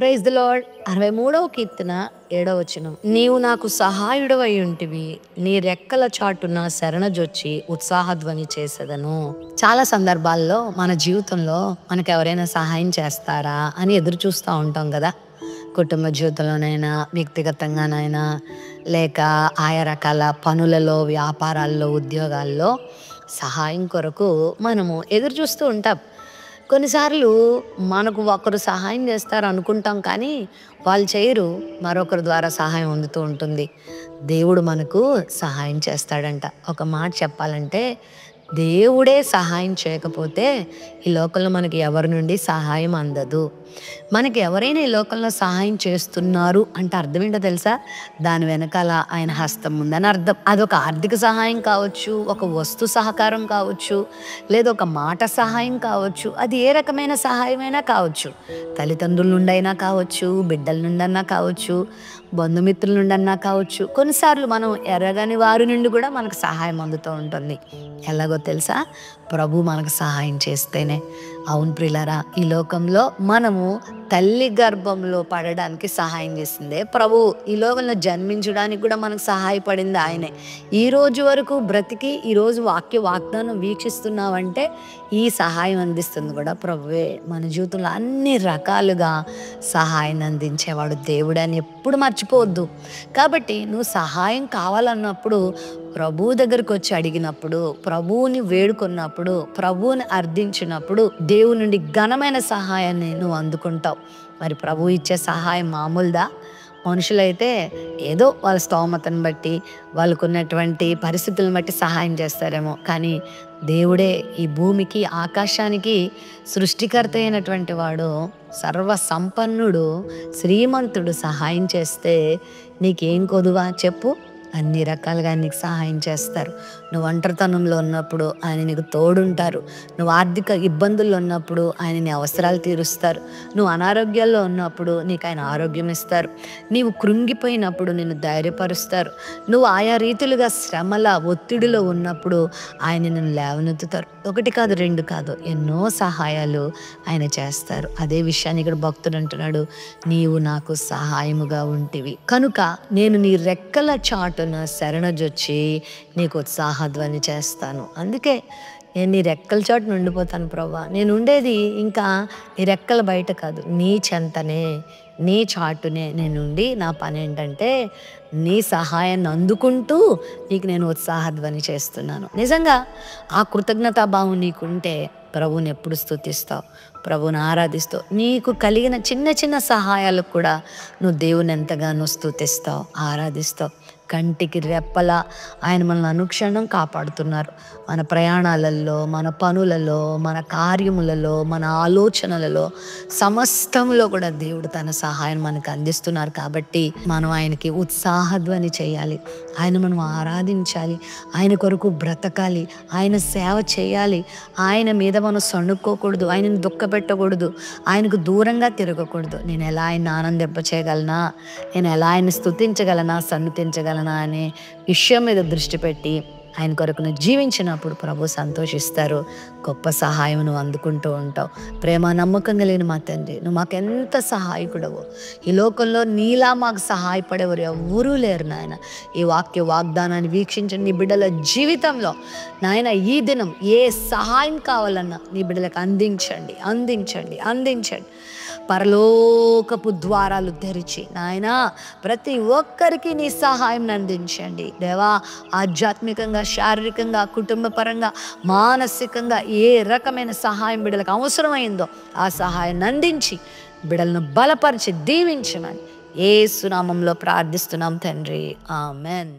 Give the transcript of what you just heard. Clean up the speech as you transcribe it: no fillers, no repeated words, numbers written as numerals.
Praise the Lord. 63వ కీర్తన 7వ వచనం. నీవు నాకు సహాయుడవై ఉంటివి, నీ రెక్కల చాటున శరణజొచ్చి ఉత్సాహధ్వని చేసేదను. చాలా సందర్భాల్లో మన జీవితంలో మనకు ఎవరైనా సహాయం చేస్తారా అని ఎదురు చూస్తూ ఉంటాం కదా. కుటుంబ జీవితంలోనైనా, వ్యక్తిగతంగానైనా, లేక ఆయా రకాల పనులలో, వ్యాపారాల్లో, ఉద్యోగాల్లో సహాయం కొరకు మనము ఎదురు చూస్తూ ఉంటాం. కొన్నిసార్లు మనకు ఒకరు సహాయం చేస్తారు అనుకుంటాం, కానీ వాళ్ళు చేయరు. మరొకరి ద్వారా సహాయం అందుతూ ఉంటుంది. దేవుడు మనకు సహాయం చేస్తాడంట. ఒక మాట చెప్పాలంటే, దేవుడే సహాయం చేయకపోతే ఈ లోకంలో మనకి ఎవరి నుండి సహాయం అందదు. మనకి ఎవరైనా ఈ లోకంలో సహాయం చేస్తున్నారు అంటే అర్థం ఏంటో తెలుసా? దాని వెనకాల ఆయన హస్తం ఉందని అర్థం. అదొక ఆర్థిక సహాయం కావచ్చు, ఒక వస్తు సహకారం కావచ్చు, లేదా ఒక మాట సహాయం కావచ్చు. అది ఏ రకమైన సహాయమైనా కావచ్చు. తల్లిదండ్రుల నుండి అయినా కావచ్చు, బిడ్డల నుండి అన్నా కావచ్చు, బంధుమిత్రుల నుండి అన్నా కావచ్చు. కొన్నిసార్లు మనం ఎరగని వారి నుండి కూడా మనకు సహాయం అందుతూ ఉంటుంది. ఎలాగో తెలుసా? ప్రభు మనకు సహాయం చేస్తేనే. అవును ప్రియులారా, ఈ లోకంలో మనము తల్లి గర్భంలో పడడానికి సహాయం చేసిందే ప్రభు. ఈ లోకంలో జన్మించడానికి కూడా మనకు సహాయపడింది ఆయనే. ఈ రోజు వరకు బ్రతికి ఈరోజు వాగ్దానం వీక్షిస్తున్నావంటే ఈ సహాయం అందిస్తుంది కూడా ప్రభువే. మన జీవితంలో అన్ని రకాలుగా సహాయం అందించేవాడు దేవుడు అని ఎప్పుడు మర్చిపోవద్దు. కాబట్టి నువ్వు సహాయం కావాలన్నప్పుడు ప్రభువు దగ్గరకు వచ్చి అడిగినప్పుడు, ప్రభువుని వేడుకున్నప్పుడు, ప్రభువుని అర్థించినప్పుడు దేవుని నుండి ఘనమైన సహాయాన్ని నువ్వు అందుకుంటావు. మరి ప్రభువు ఇచ్చే సహాయం మామూలుదా? మనుషులైతే ఏదో వాళ్ళ స్తోమతను బట్టి, వాళ్ళకున్నటువంటి పరిస్థితులను బట్టి సహాయం చేస్తారేమో, కానీ దేవుడే ఈ భూమికి, ఆకాశానికి సృష్టికర్త అయినటువంటి వాడు, సర్వ సంపన్నుడు, శ్రీమంతుడు సహాయం చేస్తే నీకేం కొదువా చెప్పు? అన్ని రకాలుగా నీకు సహాయం చేస్తారు. నువ్వు ఒంటరితనంలో ఉన్నప్పుడు ఆయన నీకు తోడుంటారు. నువ్వు ఆర్థిక ఇబ్బందుల్లో ఉన్నప్పుడు ఆయన నీ అవసరాలు తీరుస్తారు. నువ్వు అనారోగ్యాల్లో ఉన్నప్పుడు నీకు ఆయన ఆరోగ్యం ఇస్తారు. నీవు కృంగిపోయినప్పుడు నిన్ను ధైర్యపరుస్తారు. నువ్వు ఆయా రీతులుగా శ్రమల ఒత్తిడిలో ఉన్నప్పుడు ఆయన నిన్ను లేవనెత్తుతారు. ఒకటి కాదు, రెండు కాదు, ఎన్నో సహాయాలు ఆయన చేస్తారు. అదే విషయాన్ని ఇక్కడ భక్తుడు అంటున్నాడు, నీవు నాకు సహాయముగా ఉంటివి కనుక నేను నీ రెక్కల చాటున శరణజొచ్చి నీకు ఉత్సాహధ్వని చేస్తాను. అందుకే నేను నీ రెక్కల చాటున ఉండిపోతాను ప్రభువా. నేను ఉండేది ఇంకా నీ రెక్కల బయట కాదు, నీ చెంతనే, నీ చాటునే నేనుండి నా పని ఏంటంటే నీ సహాయాన్ని అందుకుంటూ నీకు నేను ఉత్సాహధ్వని చేస్తున్నాను. నిజంగా ఆ కృతజ్ఞతాభావం నీకుంటే ప్రభువుని ఎప్పుడు స్తుతిస్తావు, ప్రభువుని ఆరాధిస్తావు. నీకు కలిగిన చిన్న చిన్న సహాయాలకు కూడా నువ్వు దేవుని ఎంతగానో స్తుతిస్తావు, ఆరాధిస్తావు. కంటికి రెప్పలా ఆయన మనల్ని అనుక్షణం కాపాడుతున్నారు. మన ప్రయాణాలలో, మన పనులలో, మన కార్యములలో, మన ఆలోచనలలో, సమస్తంలో కూడా దేవుడు తన సహాయం మనకు అందిస్తున్నారు. కాబట్టి మనం ఆయనకి ఉత్సాహధ్వని చేయాలి, ఆయన మనం ఆరాధించాలి, ఆయన కొరకు బ్రతకాలి, ఆయన సేవ చేయాలి. ఆయన మీద మనం సణుక్కోకూడదు, ఆయనను దుఃఖపెట్టకూడదు, ఆయనకు దూరంగా తిరగకూడదు. నేను ఎలా ఆయన ఆనందింపచేయగలనా, నేను ఎలా ఆయన స్తుతించగలనా, సన్నుతించగలనా అనే విషయం మీద దృష్టి పెట్టి ఆయన కొరకు నువ్వు జీవించినప్పుడు ప్రభు సంతోషిస్తారు. గొప్ప సహాయం నువ్వు అందుకుంటూ ఉంటావు. ప్రేమ నమ్మకం కలిగిన మా తండ్రి, నువ్వు మాకు ఎంత సహాయకుడవు. ఈ లోకంలో నీలా మాకు సహాయపడేవారు ఎవ్వరూ లేరు నాయన. ఈ వాగ్దానాన్ని వీక్షించండి నీ బిడ్డల జీవితంలో నాయన, ఈ దినం ఏ సహాయం కావాలన్నా నీ బిడ్డలకు అందించండి, అందించండి, అందించండి. పరలోకపు ద్వారాలు తెరిచి నాయన ప్రతి ఒక్కరికి నీ సహాయం అందించండి దేవా. ఆధ్యాత్మికంగా, శారీరకంగా, కుటుంబపరంగా, మానసికంగా ఏ రకమైన సహాయం బిడ్డలకు అవసరమైందో ఆ సహాయాన్ని అందించి బిడ్డలను బలపరిచి దీవించమని యేసు నామములో ప్రార్థిస్తున్నాం తండ్రి. ఆమెన్.